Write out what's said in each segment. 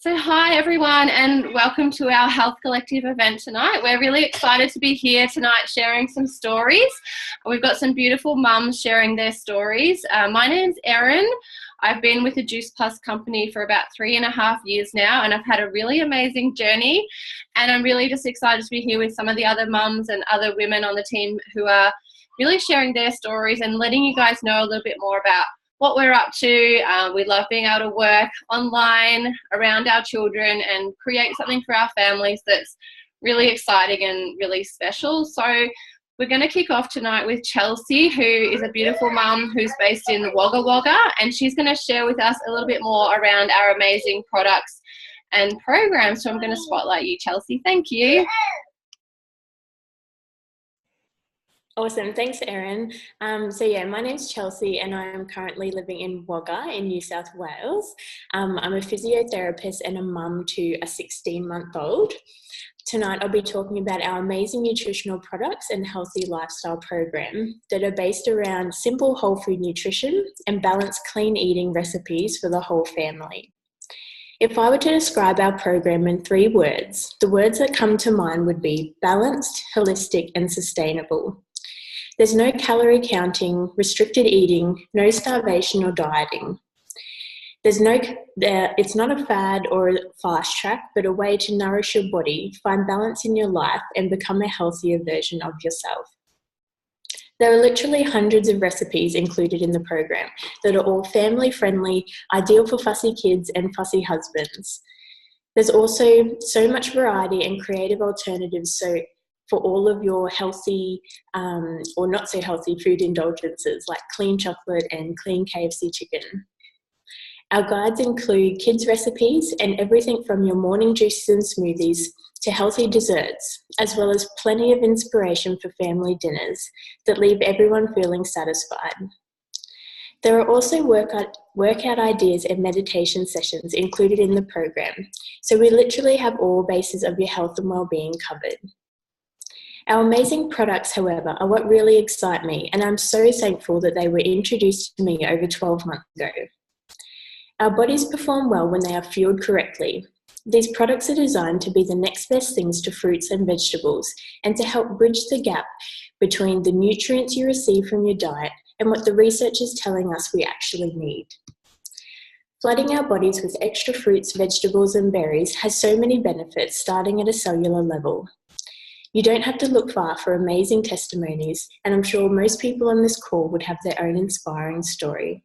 So hi everyone and welcome to our Health Collective event tonight. We're really excited to be here tonight sharing some stories. We've got some beautiful mums sharing their stories. My name's Erin. I've been with the Juice Plus company for about 3.5 years now, and I've had a really amazing journey, and I'm really just excited to be here with some of the other mums and other women on the team who are really sharing their stories and letting you guys know a little bit more about what we're up to. We love being able to work online around our children and create something for our families that's really exciting and really special. So we're going to kick off tonight with Chelsea, who is a beautiful mum who's based in Wagga Wagga, and she's going to share with us a little bit more around our amazing products and programs. So I'm going to spotlight you, Chelsea. Thank you. Awesome, thanks Erin. My name's Chelsea and I'm currently living in Wagga in New South Wales. I'm a physiotherapist and a mum to a 16-month-old. Tonight I'll be talking about our amazing nutritional products and healthy lifestyle program that are based around simple whole food nutrition and balanced clean eating recipes for the whole family. If I were to describe our program in 3 words, the words that come to mind would be balanced, holistic and sustainable. There's no calorie counting, restricted eating, no starvation or dieting. It's not a fad or a fast track, but a way to nourish your body, find balance in your life, and become a healthier version of yourself. There are literally hundreds of recipes included in the program that are all family friendly, ideal for fussy kids and fussy husbands. There's also so much variety and creative alternatives for all of your healthy or not so healthy food indulgences like clean chocolate and clean KFC chicken. Our guides include kids' recipes and everything from your morning juices and smoothies to healthy desserts, as well as plenty of inspiration for family dinners that leave everyone feeling satisfied. There are also workout ideas and meditation sessions included in the program, so we literally have all bases of your health and well-being covered. Our amazing products, however, are what really excite me, and I'm so thankful that they were introduced to me over 12 months ago. Our bodies perform well when they are fueled correctly. These products are designed to be the next best things to fruits and vegetables and to help bridge the gap between the nutrients you receive from your diet and what the research is telling us we actually need. Flooding our bodies with extra fruits, vegetables and berries has so many benefits, starting at a cellular level. You don't have to look far for amazing testimonies, and I'm sure most people on this call would have their own inspiring story.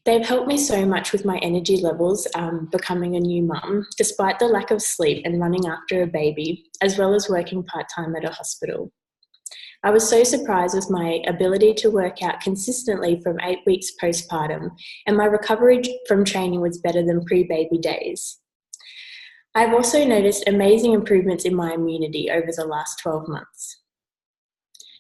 They've helped me so much with my energy levels becoming a new mum, despite the lack of sleep and running after a baby, as well as working part-time at a hospital. I was so surprised with my ability to work out consistently from 8 weeks postpartum, and my recovery from training was better than pre-baby days. I've also noticed amazing improvements in my immunity over the last 12 months.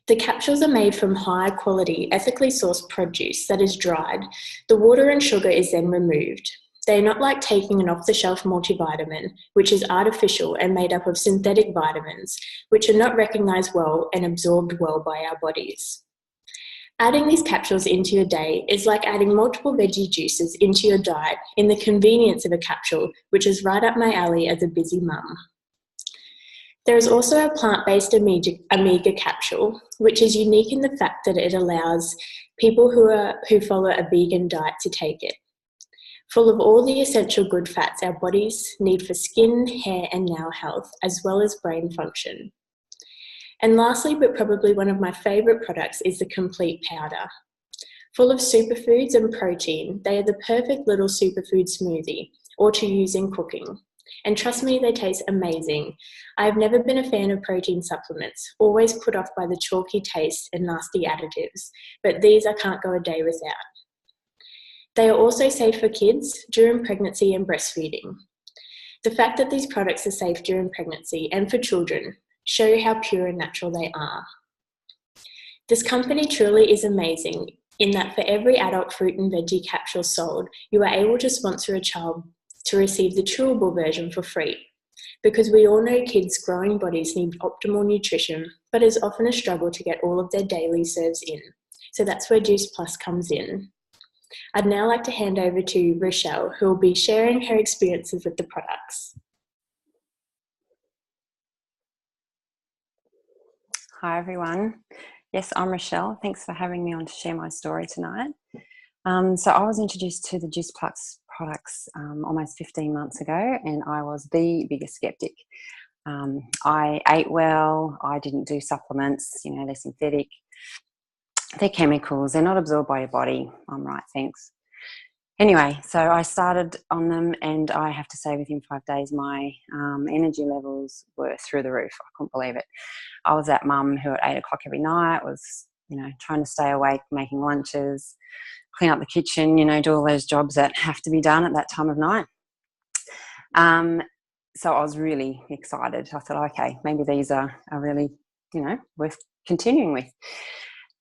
The capsules are made from high quality, ethically sourced produce that is dried. The water and sugar is then removed. They are not like taking an off-the-shelf multivitamin, which is artificial and made up of synthetic vitamins, which are not recognized well and absorbed well by our bodies. Adding these capsules into your day is like adding multiple veggie juices into your diet in the convenience of a capsule, which is right up my alley as a busy mum. There is also a plant-based omega capsule, which is unique in the fact that it allows people who follow a vegan diet to take it. Full of all the essential good fats our bodies need for skin, hair and nail health, as well as brain function. And lastly, but probably one of my favourite products, is the Complete Powder. Full of superfoods and protein, they are the perfect little superfood smoothie, or to use in cooking. And trust me, they taste amazing. I've never been a fan of protein supplements, always put off by the chalky taste and nasty additives, but these I can't go a day without. They are also safe for kids during pregnancy and breastfeeding. The fact that these products are safe during pregnancy and for children show how pure and natural they are. This company truly is amazing in that for every adult fruit and veggie capsule sold, you are able to sponsor a child to receive the chewable version for free. Because we all know kids' growing bodies need optimal nutrition, but it's often a struggle to get all of their daily serves in. So that's where Juice Plus comes in. I'd now like to hand over to Rochelle, who will be sharing her experiences with the products. Hi everyone. Yes, I'm Rochelle. Thanks for having me on to share my story tonight. So I was introduced to the Juice Plus products almost 15 months ago, and I was the biggest skeptic. I ate well, I didn't do supplements, they're synthetic, they're chemicals, they're not absorbed by your body. I'm right, thanks. Anyway, so I started on them, and I have to say within 5 days my energy levels were through the roof. I couldn't believe it. I was that mum who at 8 o'clock every night was, trying to stay awake, making lunches, clean up the kitchen, do all those jobs that have to be done at that time of night. So I was really excited. I thought, okay, maybe these are really, worth continuing with.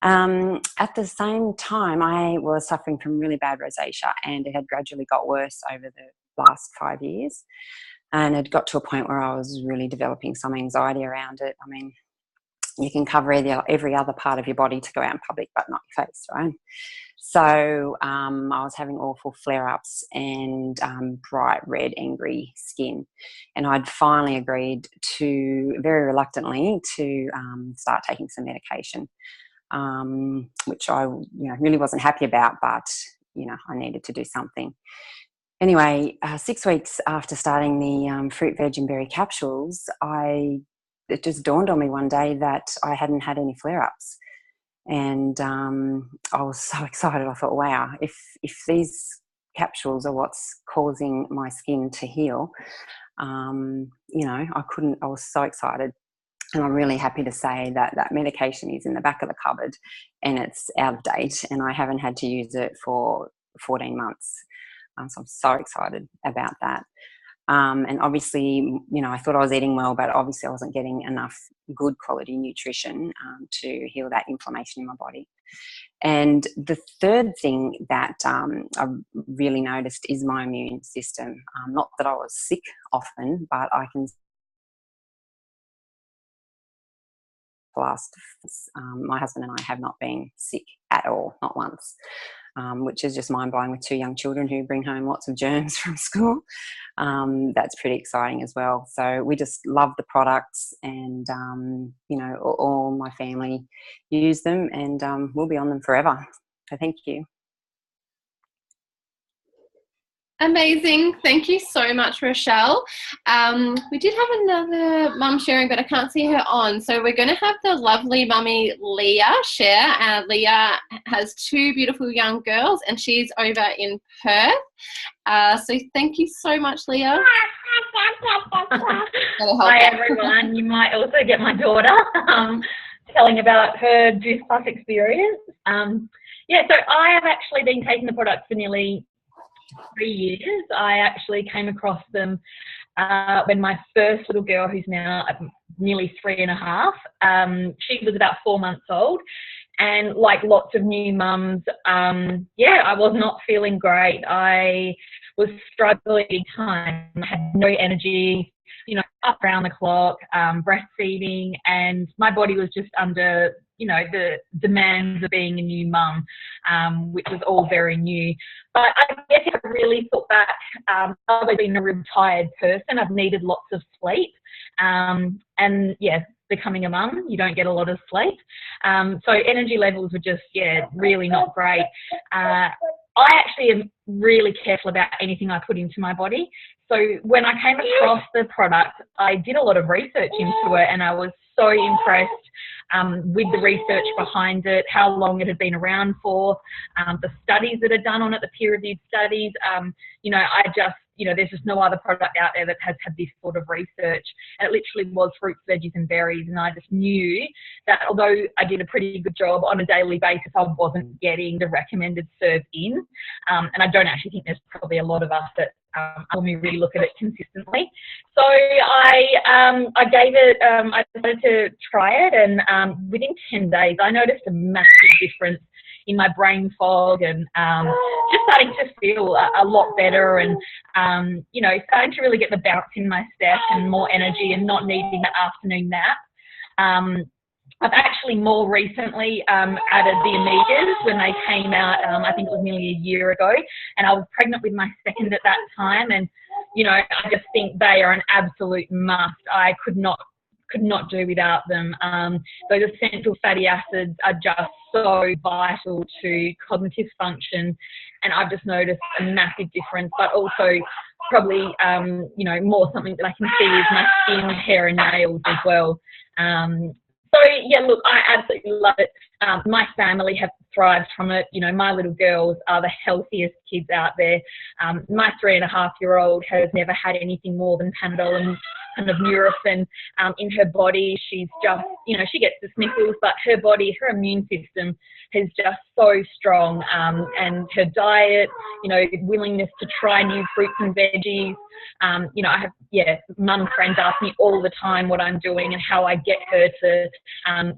At the same time, I was suffering from really bad rosacea, and it had gradually got worse over the last 5 years. And it got to a point where I was really developing some anxiety around it. I mean, you can cover every other part of your body to go out in public, but not your face, right? So I was having awful flare-ups and bright red, angry skin. And I'd finally agreed to, very reluctantly, to start taking some medication, which I really wasn't happy about, but, I needed to do something. Anyway, 6 weeks after starting the fruit, veg and berry capsules, it just dawned on me one day that I hadn't had any flare-ups. And I was so excited. I thought, wow, if these capsules are what's causing my skin to heal, I was so excited. And I'm really happy to say that that medication is in the back of the cupboard and it's out of date, and I haven't had to use it for 14 months. So I'm so excited about that. And obviously, I thought I was eating well, but obviously I wasn't getting enough good quality nutrition to heal that inflammation in my body. And the third thing that I really noticed is my immune system. Not that I was sick often, but I can my husband and I have not been sick at all, not once, which is just mind-blowing with 2 young children who bring home lots of germs from school. That's pretty exciting as well. So we just love the products, and all my family use them, and we'll be on them forever. So thank you. Amazing. Thank you so much, Rochelle. We did have another mum sharing, but I can't see her on. So we're going to have the lovely mummy Leah share. Leah has 2 beautiful young girls, and she's over in Perth. So thank you so much, Leah. Hi, everyone. You might also get my daughter telling about her Juice Plus experience. So I have actually been taking the products for nearly 3 years. I actually came across them when my first little girl, who's now nearly 3.5, she was about 4 months old. And like lots of new mums, I was not feeling great. I was struggling big time. I had no energy, up around the clock, breastfeeding, and my body was just under, the demands of being a new mum, which was all very new. But I guess if I really thought back, I've always been a real tired person. I've needed lots of sleep. Becoming a mum, you don't get a lot of sleep. So energy levels were just, really not great. I actually am really careful about anything I put into my body. So when I came across the product, I did a lot of research into it, and I was so impressed with the research behind it, how long it had been around for, the studies that are done on it, the peer-reviewed studies. There's just no other product out there that has had this sort of research. And it literally was fruits, veggies and berries. And I just knew that although I did a pretty good job on a daily basis, I wasn't getting the recommended serve in. And I don't actually think there's probably a lot of us that when we really look at it consistently. So I gave it, I decided to try it, and within 10 days, I noticed a massive difference in my brain fog, and just starting to feel a lot better, and starting to really get the bounce in my step and more energy, and not needing the afternoon nap. I've actually more recently added the Amigas when they came out. I think it was nearly a year ago, and I was pregnant with my second at that time. And, you know, I just think they are an absolute must. I could not do without them. Those essential fatty acids are just so vital to cognitive function, and I've just noticed a massive difference. But also probably, you know, more something that I can see is my skin, hair and nails as well. So yeah, look, I absolutely love it. My family have thrived from it. You know, my little girls are the healthiest kids out there. My 3.5-year-old has never had anything more than Panadol and kind of Nurofen in her body. She's just, you know, she gets the sniffles, but her body, her immune system is just so strong. And her diet, you know, willingness to try new fruits and veggies. You know, I have, mum friends ask me all the time what I'm doing and how I get her to,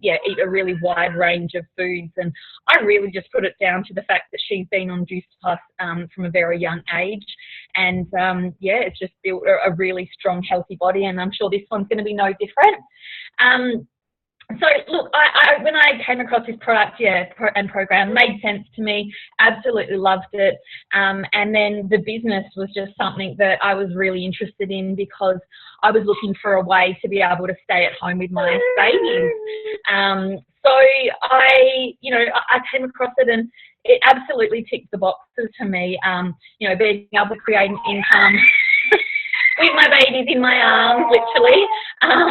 eat a really wide range of foods. And I really just put it down to the fact that she's been on Juice Plus from a very young age. And, it's just built a really strong, healthy body. And I'm sure this one's going to be no different. So look, I when I came across this product, and program, made sense to me. Absolutely loved it. And then the business was just something that I was really interested in because I was looking for a way to be able to stay at home with my babies. So I came across it and it absolutely ticked the boxes for me. You know, being able to create an income with my babies in my arms, literally,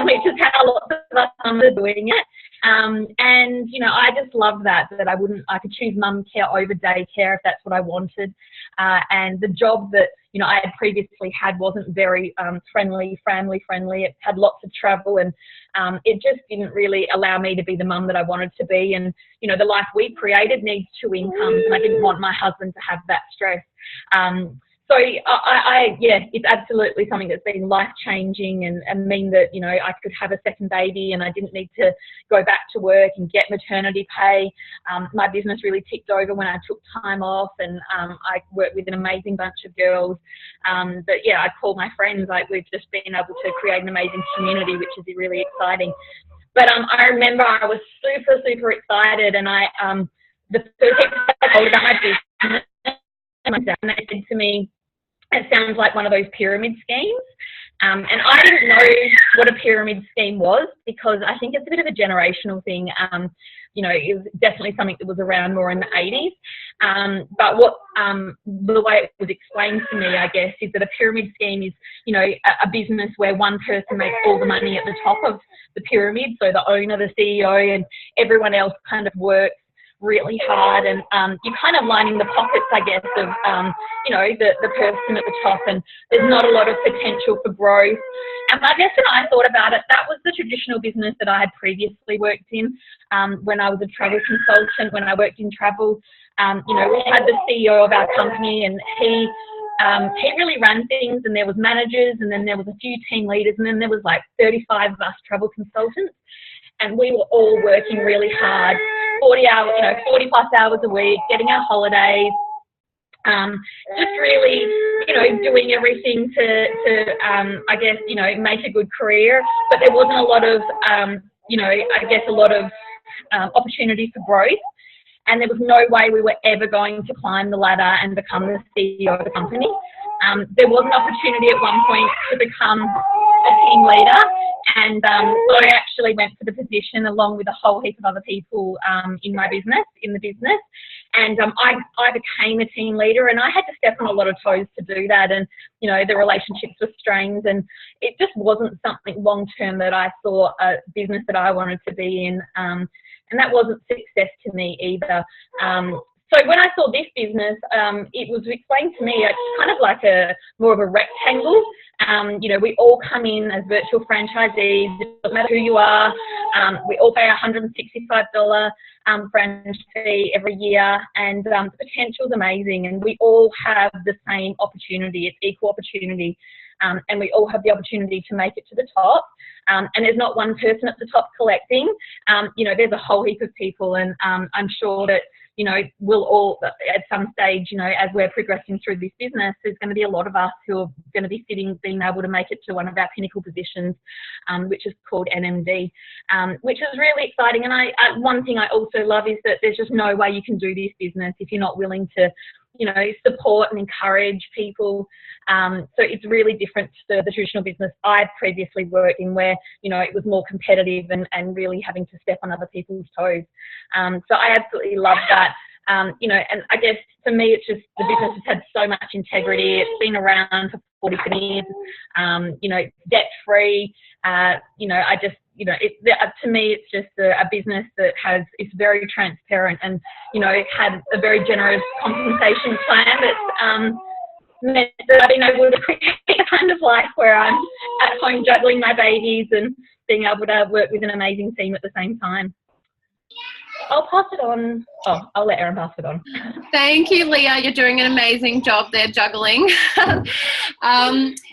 which is how lots of us are doing it. And, you know, I just love that I could choose mum care over daycare if that's what I wanted. And the job that, you know, I had previously had wasn't very family friendly. It had lots of travel and it just didn't really allow me to be the mum that I wanted to be. And, you know, the life we created needs 2 incomes and I didn't want my husband to have that stress. So it's absolutely something that's been life-changing and mean that, you know, I could have a second baby and I didn't need to go back to work and get maternity pay. My business really ticked over when I took time off and I worked with an amazing bunch of girls. But yeah, I call my friends, like we've just been able to create an amazing community, which is really exciting. But I remember I was super, super excited and the first time I told about my business, and they said to me, it sounds like one of those pyramid schemes. And I didn't know what a pyramid scheme was because I think it's a bit of a generational thing. You know, it was definitely something that was around more in the 80s. But what the way it was explained to me, I guess, is that a pyramid scheme is, you know, a business where one person makes all the money at the top of the pyramid. So the owner, the CEO, and everyone else kind of works really hard and you're kind of lining the pockets, I guess, of, you know, the person at the top and there's not a lot of potential for growth. And I guess when I thought about it, that was the traditional business that I had previously worked in when I was a travel consultant, when I worked in travel. You know, we had the CEO of our company and he really ran things and there was managers and then there was a few team leaders and then there was like 35 of us travel consultants and we were all working really hard. 40 plus hours a week, getting our holidays, just really, you know, doing everything to I guess, you know, make a good career. But there wasn't a lot of, you know, I guess a lot of opportunity for growth. And there was no way we were ever going to climb the ladder and become the CEO of the company. There was an opportunity at one point to become a team leader. And so I actually went for the position along with a whole heap of other people in the business. And I became a team leader and I had to step on a lot of toes to do that. And, you know, the relationships were strained and it just wasn't something long-term that I saw a business that I wanted to be in. And that wasn't success to me either. So when I saw this business, it was explained to me it's kind of like more of a rectangle. You know, we all come in as virtual franchisees. It doesn't matter who you are. We all pay a $165 franchise fee every year, and the potential is amazing. And we all have the same opportunity. It's equal opportunity, and we all have the opportunity to make it to the top. And there's not one person at the top collecting. You know, there's a whole heap of people, and I'm sure that, you know, we'll all, at some stage, you know, as we're progressing through this business, there's going to be a lot of us who are going to be being able to make it to one of our pinnacle positions, which is called NMD, which is really exciting. And one thing I also love is that there's just no way you can do this business if you're not willing to, you know, support and encourage people. So it's really different to the traditional business I've previously worked in, where, you know, it was more competitive and really having to step on other people's toes. So I absolutely love that. You know, and I guess for me, it's just the business has had so much integrity. It's been around for 47 years, you know, debt free. You know, I just, you know, to me, it's just a business that is very transparent, and, you know, had a very generous compensation plan that's meant that I've been able to create a kind of life where I'm at home juggling my babies and being able to work with an amazing team at the same time. I'll pass it on. Oh, I'll let Erin pass it on. Thank you, Leah. You're doing an amazing job there juggling.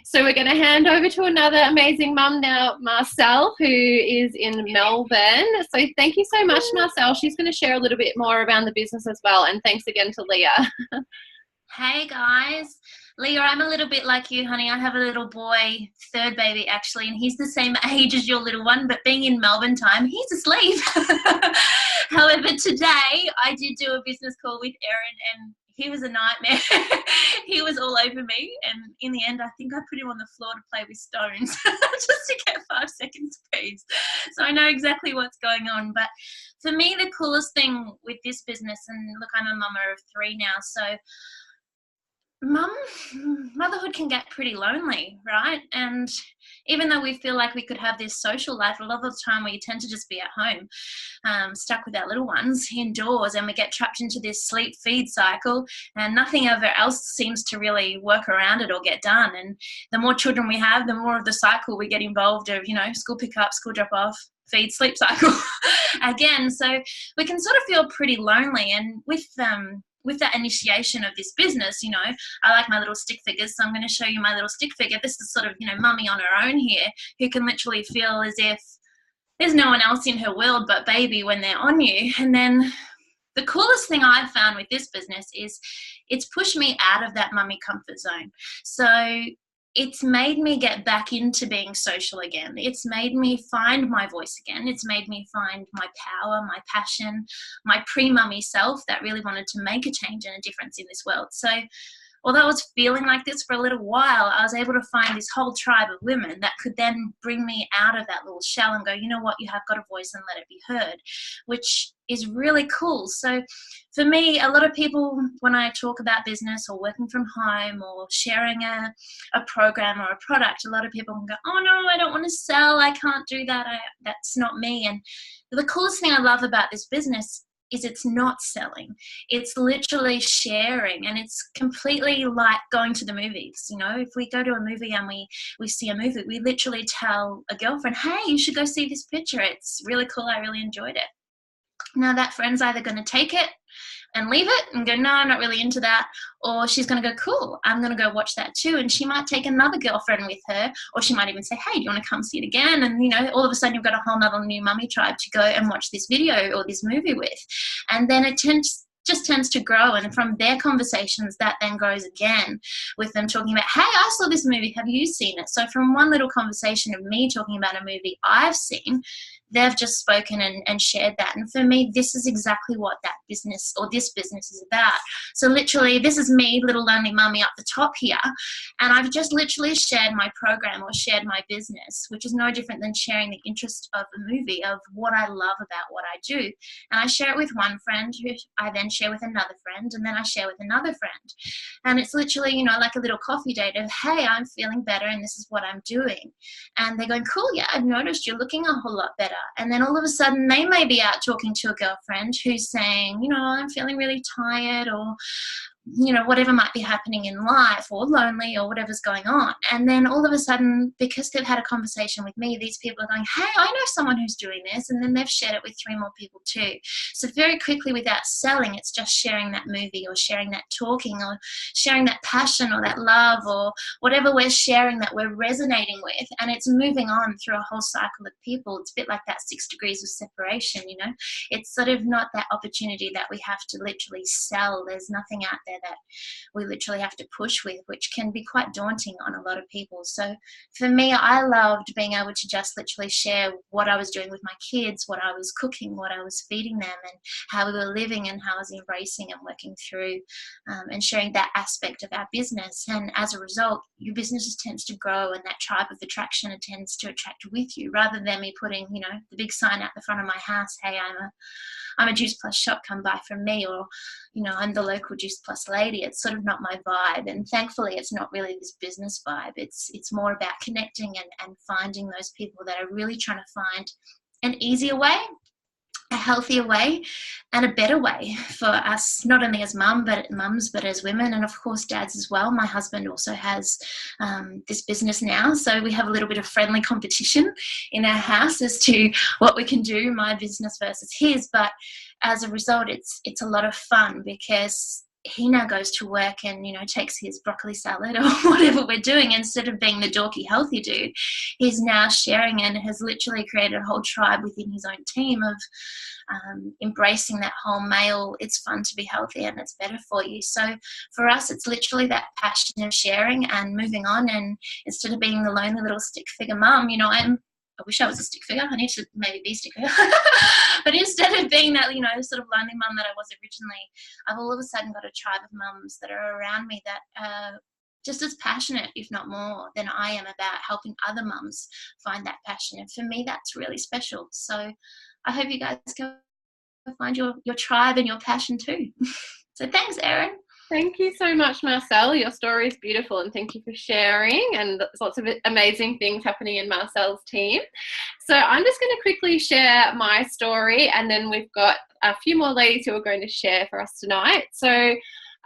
So we're going to hand over to another amazing mum now, Marcel, who is in Melbourne. So thank you so much, Marcel. She's going to share a little bit more around the business as well. And thanks again to Leah. Hey guys, Leah, I'm a little bit like you, honey. I have a little boy, third baby actually, and he's the same age as your little one, but being in Melbourne time, he's asleep. However, today I did do a business call with Erin, and he was a nightmare. He was all over me, and in the end I think I put him on the floor to play with stones just to get 5 seconds peace. So I know exactly what's going on. But for me, the coolest thing with this business, and look, I'm a mama of 3 now, so motherhood can get pretty lonely, right? And even though we feel like we could have this social life, a lot of the time we tend to just be at home, stuck with our little ones indoors, and we get trapped into this sleep feed cycle, and nothing ever else seems to really work around it or get done. And the more children we have, the more of the cycle we get involved of, you know, school pickup, school drop off, feed, sleep cycle again. So we can sort of feel pretty lonely. And with that initiation of this business, you know, I like my little stick figures, so I'm going to show you my little stick figure. This is sort of, you know, mummy on her own here, who can literally feel as if there's no one else in her world but baby when they're on you. And then the coolest thing I've found with this business is it's pushed me out of that mummy comfort zone. So it's made me get back into being social again. It's made me find my voice again. It's made me find my power, my passion, my pre-mummy self that really wanted to make a change and a difference in this world. So although I was feeling like this for a little while, I was able to find this whole tribe of women that could then bring me out of that little shell and go, you know what, you have got a voice and let it be heard, which is really cool. So for me, a lot of people, when I talk about business or working from home or sharing a program or a product, a lot of people can go, oh no, I don't want to sell. I can't do that. That's not me. And the coolest thing I love about this business is it's not selling. It's literally sharing, and it's completely like going to the movies. You know, if we go to a movie and we see a movie, we literally tell a girlfriend, hey, you should go see this picture. It's really cool. I really enjoyed it. Now that friend's either going to take it and leave it and go, no, I'm not really into that, or she's going to go, cool, I'm going to go watch that too. And she might take another girlfriend with her, or she might even say, hey, do you want to come see it again? And, you know, all of a sudden you've got a whole nother new mummy tribe to go and watch this video or this movie with. And then it just tends to grow, and from their conversations that then grows again with them talking about, hey, I saw this movie, have you seen it? So from one little conversation of me talking about a movie I've seen, they've just spoken and shared that. And for me, this is exactly what that business or this business is about. So literally, this is me, little lonely mummy up the top here, and I've just literally shared my program or shared my business, which is no different than sharing the interest of a movie, of what I love about what I do. And I share it with one friend, who I then share with another friend, and then I share with another friend. And it's literally, you know, like a little coffee date of, hey, I'm feeling better and this is what I'm doing. And they're going, cool, yeah, I've noticed you're looking a whole lot better. And then all of a sudden they may be out talking to a girlfriend who's saying, you know, I'm feeling really tired, or whatever might be happening in life, or lonely, or whatever's going on. And then all of a sudden, because they've had a conversation with me, these people are going, hey, I know someone who's doing this, and then they've shared it with 3 more people too. So very quickly, without selling, it's just sharing that movie, or sharing that talking, or sharing that passion, or that love, or whatever we're sharing that we're resonating with, and it's moving on through a whole cycle of people. It's a bit like that 6 degrees of separation. It's sort of not that opportunity that we have to literally sell. There's nothing out there that we literally have to push with, which can be quite daunting on a lot of people. So for me, I loved being able to just literally share what I was doing with my kids, what I was cooking, what I was feeding them, and how we were living, and how I was embracing and working through, and sharing that aspect of our business. And as a result, your business just tends to grow, and that tribe of attraction tends to attract with you, rather than me putting, the big sign out the front of my house, hey, I'm a Juice Plus shop, come buy from me, or I'm the local Juice Plus lady. It's sort of not my vibe, and thankfully it's not really this business vibe. It's more about connecting and finding those people that are really trying to find an easier way, a healthier way, and a better way for us, not only as mums, but as women, and of course dads as well. My husband also has this business now, so we have a little bit of friendly competition in our house as to what we can do, my business versus his. But as a result, it's a lot of fun, because he now goes to work and, takes his broccoli salad or whatever we're doing, instead of being the dorky healthy dude, he's now sharing, and has literally created a whole tribe within his own team of embracing that whole male, it's fun to be healthy and it's better for you. So for us, it's literally that passion of sharing and moving on. And instead of being the lonely little stick figure mum, I wish I was a stick figure. I need to maybe be a stick figure. But instead of being that, sort of lonely mum that I was originally, I've all of a sudden got a tribe of mums that are around me that are just as passionate, if not more, than I am about helping other mums find that passion. And for me, that's really special. So I hope you guys can find your tribe and your passion too. So thanks, Erin. Thank you so much, Marcelle. Your story is beautiful, and thank you for sharing. And there's lots of amazing things happening in Marcelle's team. So I'm just going to quickly share my story, and then we've got a few more ladies who are going to share for us tonight. So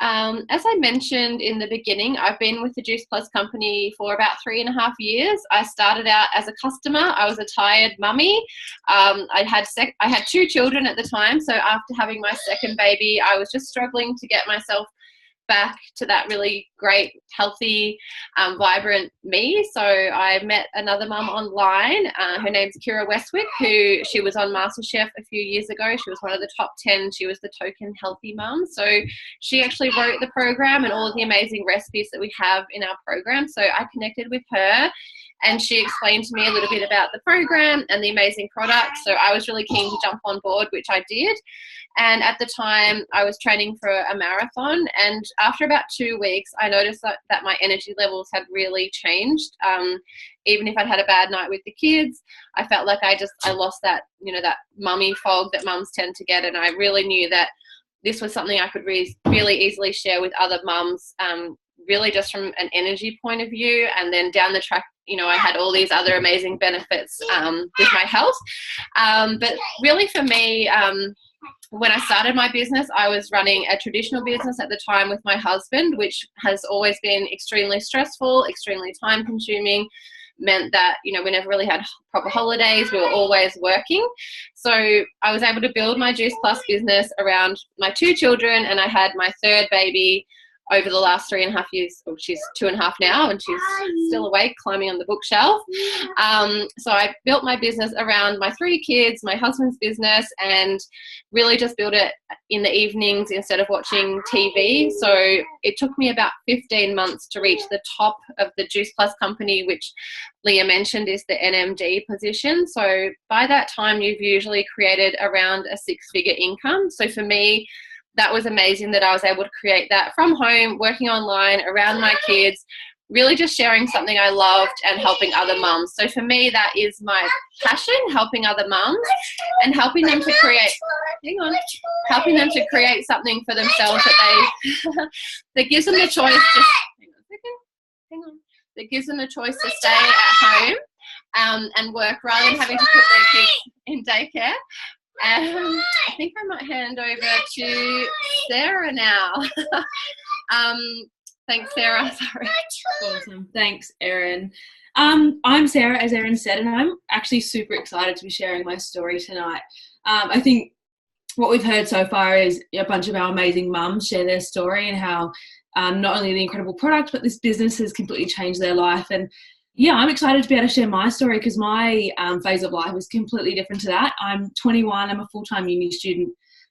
as I mentioned in the beginning, I've been with the Juice Plus company for about 3.5 years. I started out as a customer. I was a tired mummy. I had 2 children at the time. So after having my second baby, I was just struggling to get myself back to that really great, healthy, vibrant me. So I met another mum online. Her name's Kira Westwick, she was on MasterChef a few years ago. She was one of the top 10. She was the token healthy mum. So she actually wrote the program and all of the amazing recipes that we have in our program. So I connected with her, and she explained to me a little bit about the program and the amazing products. So I was really keen to jump on board, which I did. And at the time, I was training for a marathon. And after about 2 weeks, I noticed that my energy levels had really changed. Even if I'd had a bad night with the kids, I felt like I lost that, that mummy fog that mums tend to get. And I really knew that this was something I could really easily share with other mums, really just from an energy point of view. And then down the track, I had all these other amazing benefits with my health. But really for me, when I started my business, I was running a traditional business at the time with my husband, which has always been extremely stressful, extremely time consuming, meant that, we never really had proper holidays. We were always working. So I was able to build my Juice Plus business around my 2 children, and I had my 3rd baby over the last 3.5 years. Oh, she's 2.5 now, and she's still awake, climbing on the bookshelf. So I built my business around my 3 kids, my husband's business, and really just built it in the evenings instead of watching TV. So it took me about 15 months to reach the top of the Juice Plus company, which Leah mentioned is the NMD position. So by that time, you've usually created around a 6-figure income. So for me, that was amazing that I was able to create that from home, working online, around my kids, really just sharing something I loved and helping other mums. So for me, that is my passion, helping other mums and helping them to create, something for themselves that gives them the choice to, that gives them the choice to stay at home and work rather than having to put their kids in daycare. I think I might hand over to Sarah now. Thanks, Sarah. Sorry. Awesome. Thanks, Erin. I'm Sarah, as Erin said, and I'm actually super excited to be sharing my story tonight. I think what we've heard so far is a bunch of our amazing mums share their story and how not only the incredible product, but this business has completely changed their life. And yeah, I'm excited to be able to share my story because my phase of life is completely different to that. I'm 21, I'm a full-time uni student,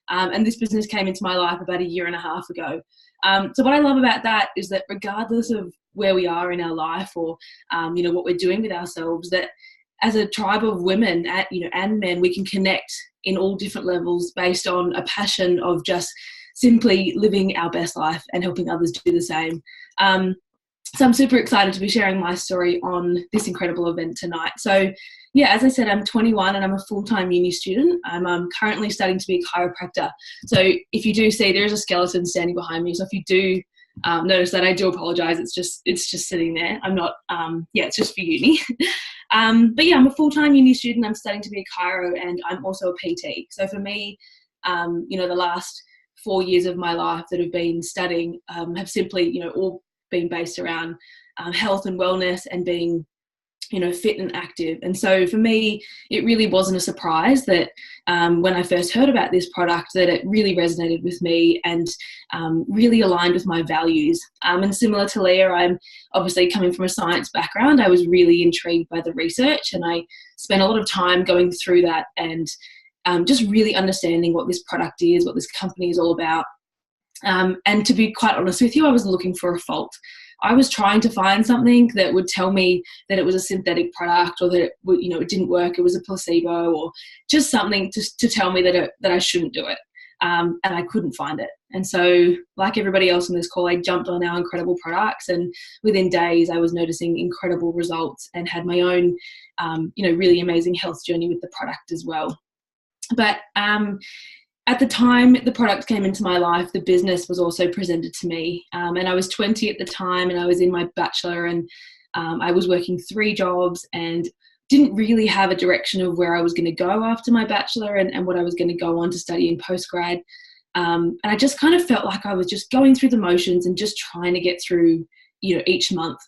and this business came into my life about a year and a half ago. So what I love about that is that regardless of where we are in our life or, what we're doing with ourselves, that as a tribe of women, and men, we can connect in all different levels based on a passion of just simply living our best life and helping others do the same. So I'm super excited to be sharing my story on this incredible event tonight. So yeah, as I said, I'm 21 and I'm a full-time uni student. I'm currently studying to be a chiropractor. So if you do see, there is a skeleton standing behind me. So if you do notice that, I do apologize. It's just sitting there. I'm not, it's just for uni. But yeah, I'm a full-time uni student. I'm studying to be a chiro and I'm also a PT. So for me, the last 4 years of my life that have been studying have simply, all been based around health and wellness and being, fit and active. And so for me, it really wasn't a surprise that when I first heard about this product, that it really resonated with me and really aligned with my values. And similar to Leah, I'm obviously coming from a science background. I was really intrigued by the research and I spent a lot of time going through that and just really understanding what this product is, what this company is all about. And to be quite honest with you, I was looking for a fault. I was trying to find something that would tell me that it was a synthetic product or that it, it didn't work, it was a placebo, or just something to tell me that I shouldn't do it. And I couldn't find it. And so, like everybody else on this call, I jumped on our incredible products, and within days I was noticing incredible results and had my own, really amazing health journey with the product as well. But at the time the product came into my life, the business was also presented to me. And I was 20 at the time and I was in my bachelor and I was working 3 jobs and didn't really have a direction of where I was going to go after my bachelor and what I was going to go on to study in postgrad. And I just kind of felt like I was just going through the motions and just trying to get through, each month.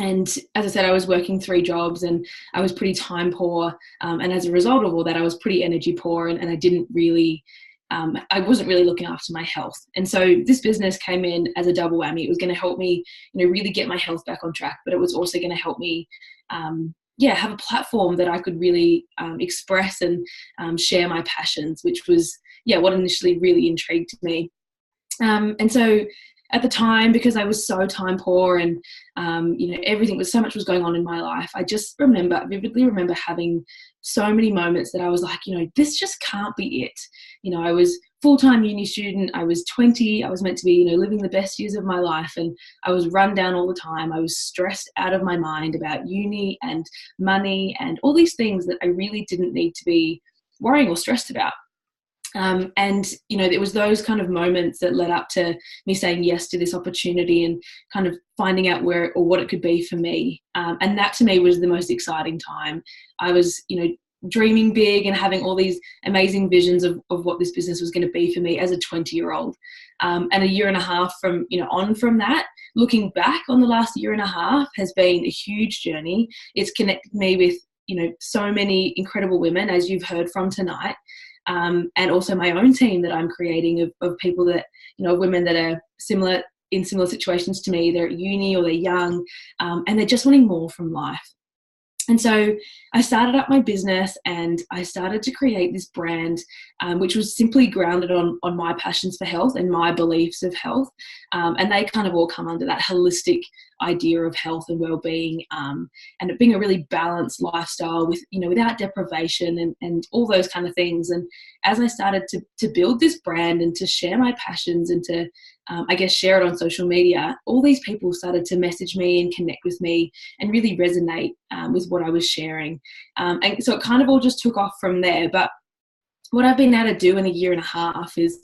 And as I said, I was working 3 jobs and I was pretty time poor. And as a result of all that, I was pretty energy poor and I didn't really, I wasn't really looking after my health. And so this business came in as a double whammy. It was going to help me, really get my health back on track, but it was also going to help me, have a platform that I could really express and share my passions, which was, what initially really intrigued me. And so at the time, because I was so time poor and, so much was going on in my life, I just vividly remember having so many moments that I was like, this just can't be it. I was full-time uni student. I was 20. I was meant to be, living the best years of my life. And I was run down all the time. I was stressed out of my mind about uni and money and all these things that I really didn't need to be worrying or stressed about. It was those kind of moments that led up to me saying yes to this opportunity and kind of finding out where or what it could be for me. And that to me was the most exciting time. I was, dreaming big and having all these amazing visions of what this business was going to be for me as a 20-year-old. And a year and a half from, on from that, looking back on the last year and a half has been a huge journey. It's connected me with, so many incredible women, as you've heard from tonight. And also my own team that I'm creating of people that, women that are in similar situations to me. They're at uni or they're young, and they're just wanting more from life. And so I started up my business and I started to create this brand, which was simply grounded on my passions for health and my beliefs of health. And they kind of all come under that holistic idea of health and well-being, and it being a really balanced lifestyle with, without deprivation and all those kind of things. And as I started to build this brand and to share my passions and to, share it on social media, all these people started to message me and connect with me and really resonate with what I was sharing. And so it kind of all just took off from there. But what I've been able to do in a year and a half is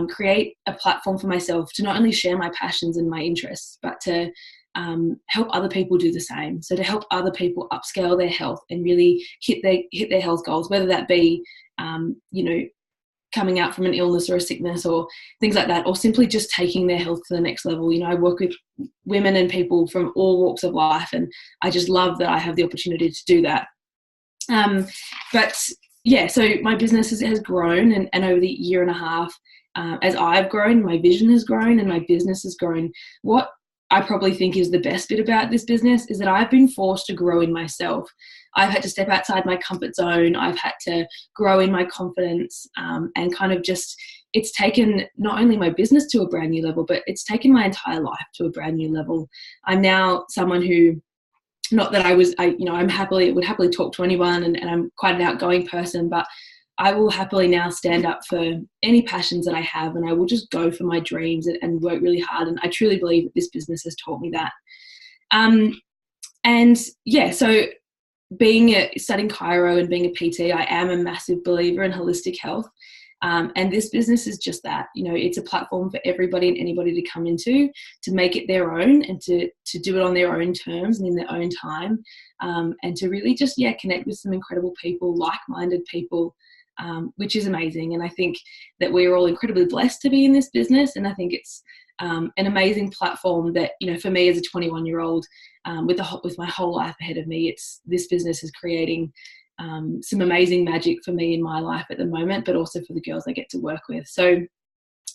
create a platform for myself to not only share my passions and my interests, but to help other people do the same. So to help other people upscale their health and really hit their health goals, whether that be, coming out from an illness or a sickness or things like that, or simply just taking their health to the next level. You know, I work with women and people from all walks of life, and I just love that I have the opportunity to do that. But yeah, so my business has grown, and over the year and a half, as I've grown, my vision has grown and my business has grown. What I probably think is the best bit about this business is that I've been forced to grow in myself. I've had to step outside my comfort zone. I've had to grow in my confidence, and kind of just, it's taken not only my business to a brand new level, but it's taken my entire life to a brand new level. I'm now someone who, not that I would happily talk to anyone, and I'm quite an outgoing person, but I will happily now stand up for any passions that I have, and I will just go for my dreams and work really hard. And I truly believe that this business has taught me that. And yeah, so studying chiro and being a PT, I am a massive believer in holistic health. And this business is just that. You know, it's a platform for everybody and anybody to come into, to make it their own, and to do it on their own terms and in their own time, and to really just, connect with some incredible people, like-minded people, which is amazing. And I think that we're all incredibly blessed to be in this business. And I think it's an amazing platform that, you know, for me as a 21-year-old, with my whole life ahead of me, this business is creating some amazing magic for me in my life at the moment, but also for the girls I get to work with. So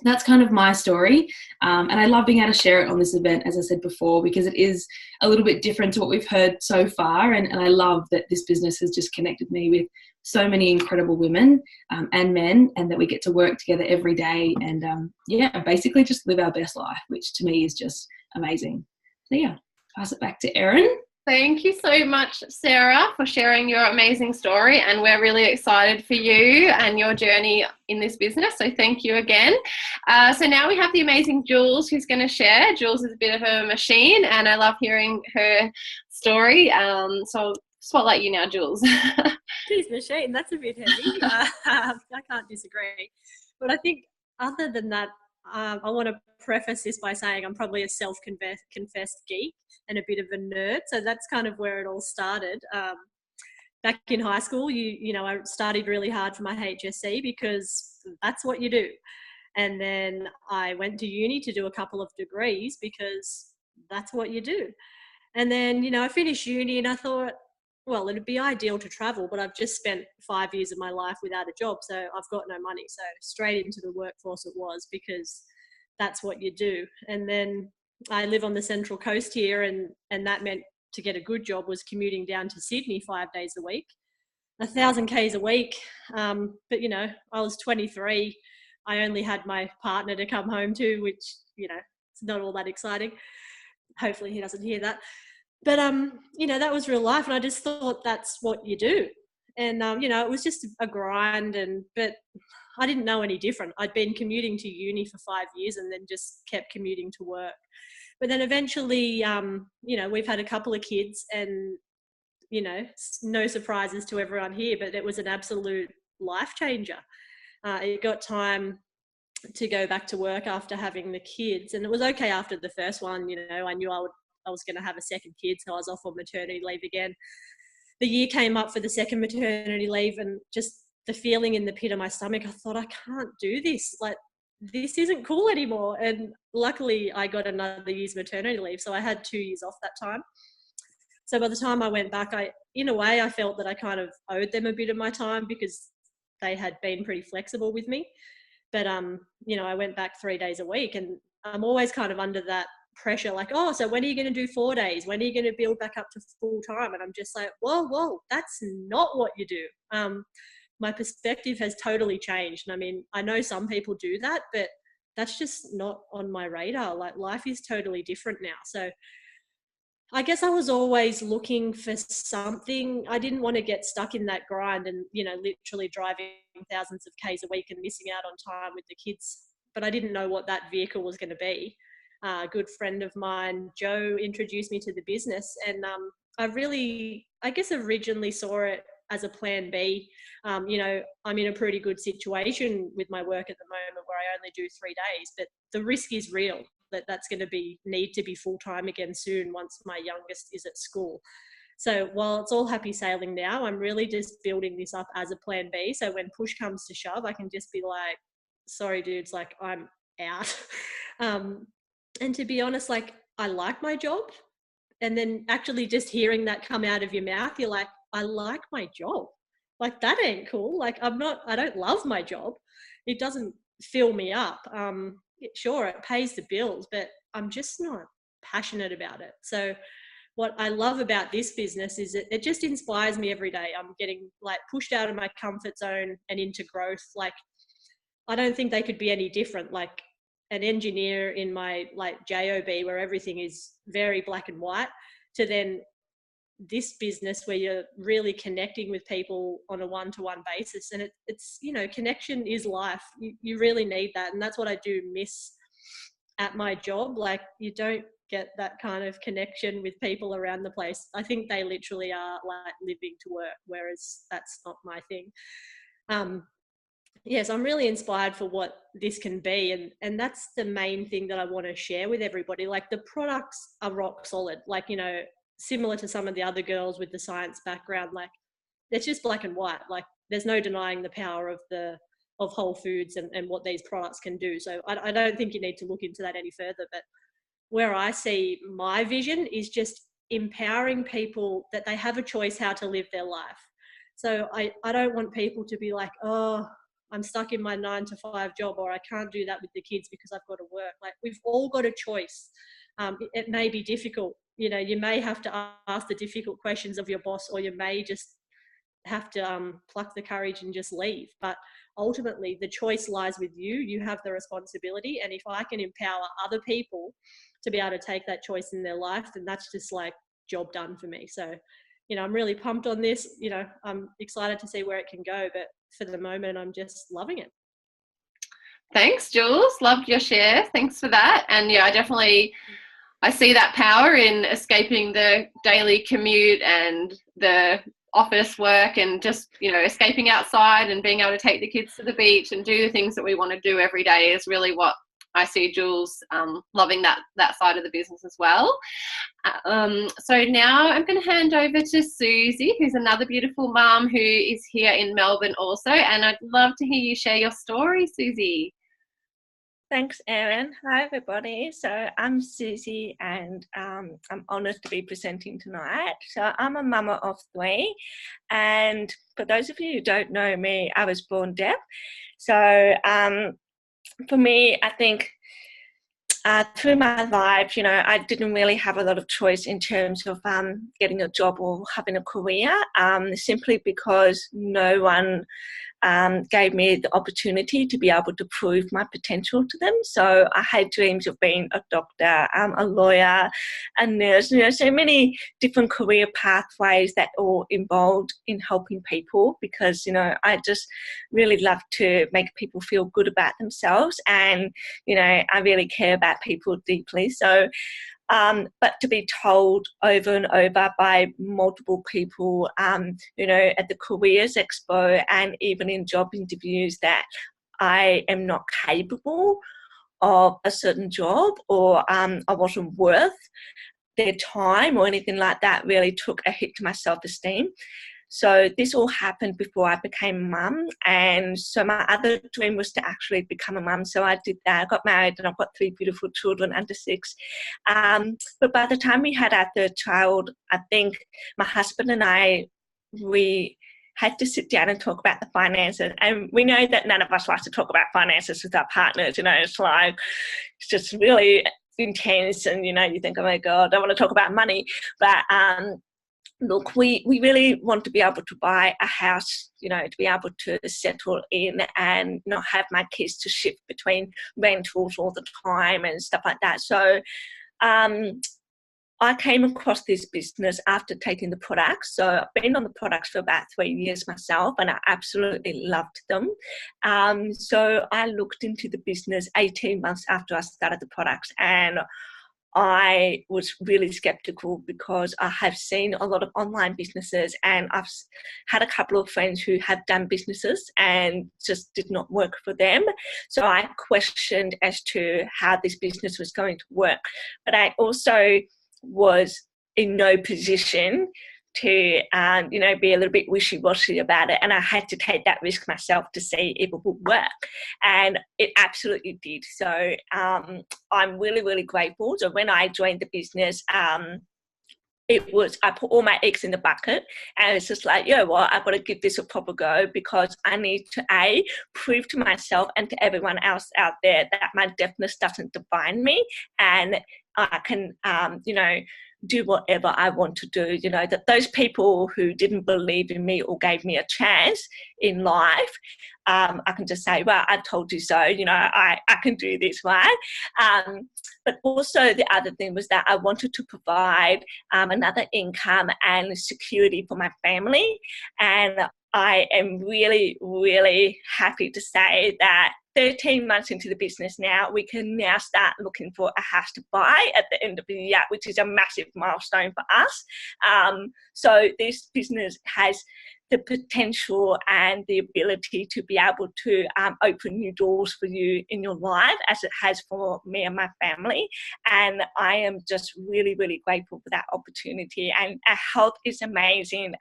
that's kind of my story. And I love being able to share it on this event, as I said before, because it is a little bit different to what we've heard so far. And I love that this business has just connected me with so many incredible women and men, and that we get to work together every day and, basically just live our best life, which to me is just amazing. So yeah, pass it back to Erin. Thank you so much, Sarah, for sharing your amazing story, and we're really excited for you and your journey in this business, so thank you again. So now we have the amazing Jules, who's going to share. Jules is a bit of a machine, and I love hearing her story, so I'll spotlight you now, Jules. Geez, machine, that's a bit heavy. I can't disagree. But I think other than that, I want to preface this by saying I'm probably a self-confessed geek and a bit of a nerd. So that's kind of where it all started. Back in high school, I studied really hard for my HSC because that's what you do. And then I went to uni to do a couple of degrees because that's what you do. And then, I finished uni and I thought, well, it'd be ideal to travel, but I've just spent 5 years of my life without a job, so I've got no money. So straight into the workforce it was, because that's what you do. And then I live on the Central Coast here, and that meant to get a good job was commuting down to Sydney 5 days a week, 1,000 Ks a week. But, I was 23. I only had my partner to come home to, which, it's not all that exciting. Hopefully he doesn't hear that. But, that was real life, and I just thought that's what you do. And, it was just a grind, but I didn't know any different. I'd been commuting to uni for 5 years and then just kept commuting to work. But then eventually, we've had a couple of kids, and, no surprises to everyone here, but it was an absolute life changer. It got time to go back to work after having the kids, and it was okay after the first one. I knew I was going to have a second kid, so I was off on maternity leave again. The year came up for the second maternity leave, and just the feeling in the pit of my stomach, I thought, I can't do this. Like, this isn't cool anymore. And luckily I got another year's maternity leave, so I had 2 years off that time. So by the time I went back, in a way, I felt that I kind of owed them a bit of my time because they had been pretty flexible with me. But, I went back 3 days a week, and I'm always kind of under that pressure, like, oh, so when are you going to do 4 days? When are you going to build back up to full time? And I'm just like, whoa, that's not what you do. My perspective has totally changed. And I mean, I know some people do that, but that's just not on my radar. Like, life is totally different now. So I guess I was always looking for something. I didn't want to get stuck in that grind and, literally driving thousands of Ks a week and missing out on time with the kids. But I didn't know what that vehicle was going to be. A good friend of mine, Joe, introduced me to the business, and I guess originally saw it as a plan B. I'm in a pretty good situation with my work at the moment where I only do 3 days, but the risk is real that's going to need to be full time again soon once my youngest is at school. So while it's all happy sailing now, I'm really just building this up as a plan B. So when push comes to shove, I can just be like, sorry, dudes, like I'm out. And to be honest, like I like my job. And then actually just hearing that come out of your mouth, you're like, I like my job. Like that ain't cool. Like I don't love my job. It doesn't fill me up. Sure, it pays the bills, but I'm just not passionate about it. So what I love about this business is it just inspires me every day. I'm getting like pushed out of my comfort zone and into growth. Like I don't think they could be any different. Like an engineer in my like job where everything is very black and white, to then this business where you're really connecting with people on a one-to-one basis. And it's you know, connection is life. You really need that. And that's what I do miss at my job. Like you don't get that kind of connection with people around the place. I think they literally are like living to work, whereas that's not my thing. Yes, I'm really inspired for what this can be. And that's the main thing that I want to share with everybody. Like the products are rock solid, like, you know, similar to some of the other girls with the science background, like it's just black and white. Like there's no denying the power of Whole Foods and what these products can do. So I don't think you need to look into that any further. But where I see my vision is just empowering people that they have a choice how to live their life. So I don't want people to be like, oh, I'm stuck in my 9-to-5 job, or I can't do that with the kids because I've got to work. Like we've all got a choice. It may be difficult. You know, you may have to ask the difficult questions of your boss, or you may just have to pluck the courage and just leave. But ultimately, the choice lies with you. You have the responsibility. And if I can empower other people to be able to take that choice in their life, then that's just like job done for me. So, you know, I'm really pumped on this. You know, I'm excited to see where it can go. But for the moment, I'm just loving it. Thanks, Jules. Loved your share. Thanks for that. And yeah, I see that power in escaping the daily commute and the office work, and just, you know, escaping outside and being able to take the kids to the beach and do the things that we want to do every day is really what I see Jules loving that side of the business as well. So now I'm going to hand over to Susie, who's another beautiful mum who is here in Melbourne also, and I'd love to hear you share your story, Susie. Thanks, Erin. Hi, everybody. So I'm Susie, and I'm honoured to be presenting tonight. So I'm a mama of 3, and for those of you who don't know me, I was born deaf. So for me, I think through my life, you know, I didn't really have a lot of choice in terms of getting a job or having a career, simply because no one gave me the opportunity to be able to prove my potential to them. So I had dreams of being a doctor, a lawyer, a nurse, you know, so many different career pathways that all involved in helping people, because, you know, I just really love to make people feel good about themselves, and, you know, I really care about people deeply. So but to be told over and over by multiple people, you know, at the Careers Expo and even in job interviews, that I am not capable of a certain job, or I wasn't worth their time or anything like that, really took a hit to my self-esteem. So this all happened before I became a mum, and so my other dream was to actually become a mum. So I did that. I got married, and I've got 3 beautiful children under 6. But by the time we had our 3rd child, I think my husband and I, we had to sit down and talk about the finances. And we know that none of us like to talk about finances with our partners. You know, it's like, it's just really intense, and, you know, you think, oh my God, I don't want to talk about money. But look, we really want to be able to buy a house, you know, to be able to settle in and not have my kids to shift between rentals all the time and stuff like that. So I came across this business after taking the products. So I've been on the products for about 3 years myself, and I absolutely loved them. So I looked into the business 18 months after I started the products, and I was really skeptical because I have seen a lot of online businesses, and I've had a couple of friends who have done businesses and just did not work for them. So I questioned as to how this business was going to work. But I also was in no position to, be a little bit wishy-washy about it, and I had to take that risk myself to see if it would work, and it absolutely did. So I'm really, really grateful. So when I joined the business, I put all my eggs in the bucket, and it's just like, I've got to give this a proper go, because I need to prove to myself and to everyone else out there that my deafness doesn't define me, and I can, do whatever I want to do. That those people who didn't believe in me or gave me a chance in life, I can just say, well, I told you so, I can do this, right? But also the other thing was that I wanted to provide another income and security for my family. And I am really, really happy to say that 13 months into the business now, we can now start looking for a house to buy at the end of the year, which is a massive milestone for us. So this business has the potential and the ability to be able to open new doors for you in your life, as it has for me and my family. And I am just really, really grateful for that opportunity. And our health is amazing.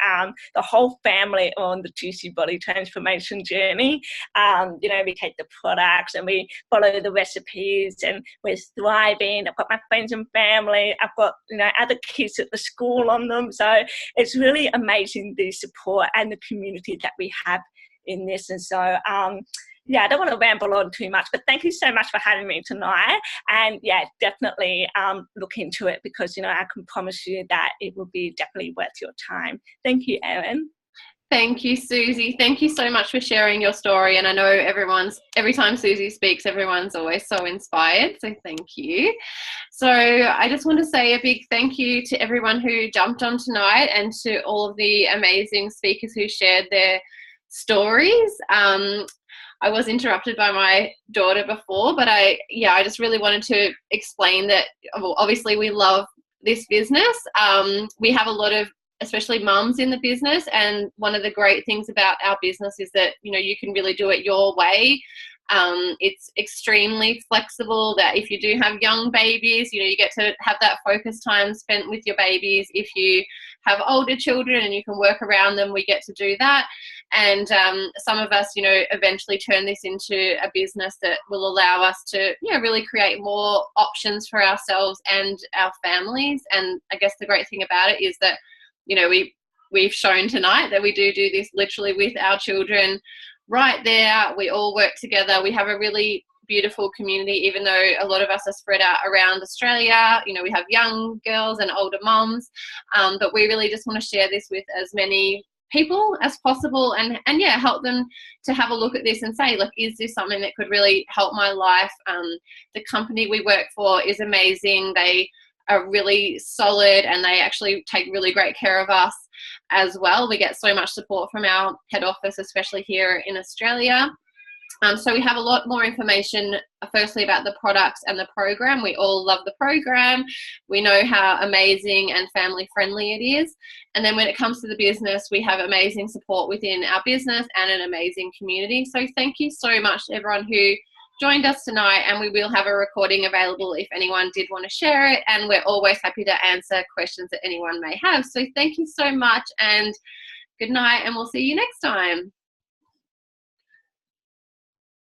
The whole family on the Juicy Body transformation journey. We take the products and we follow the recipes, and we're thriving. I've got my friends and family. I've got, other kids at the school on them. So it's really amazing, the support and the community that we have in this. And so I don't want to ramble on too much, but thank you so much for having me tonight. And definitely look into it, because I can promise you that it will be definitely worth your time. Thank you, Erin. Thank you, Susie. Thank you so much for sharing your story. And I know every time Susie speaks, everyone's always so inspired. So thank you. So I just want to say a big thank you to everyone who jumped on tonight, and to all of the amazing speakers who shared their stories. I was interrupted by my daughter before, but I just really wanted to explain that obviously we love this business. We have a lot of, especially mums in the business, and one of the great things about our business is that you can really do it your way. It's extremely flexible, that if you do have young babies, you get to have that focus time spent with your babies. If you have older children and you can work around them, we get to do that. And some of us eventually turn this into a business that will allow us to really create more options for ourselves and our families. And I guess the great thing about it is that we've shown tonight that we do this literally with our children right there. We all work together. We have a really beautiful community, even though a lot of us are spread out around Australia. We have young girls and older moms, but we really just want to share this with as many people as possible, and help them to have a look at this and say, look, is this something that could really help my life? The company we work for is amazing. They are really solid, and they actually take really great care of us as well. We get so much support from our head office, especially here in Australia. So we have a lot more information, firstly, about the products and the program. We all love the program. We know how amazing and family friendly it is. And then when it comes to the business, we have amazing support within our business and an amazing community. So thank you so much to everyone who joined us tonight, and we will have a recording available if anyone did want to share it, and we're always happy to answer questions that anyone may have. So thank you so much, and good night, and we'll see you next time.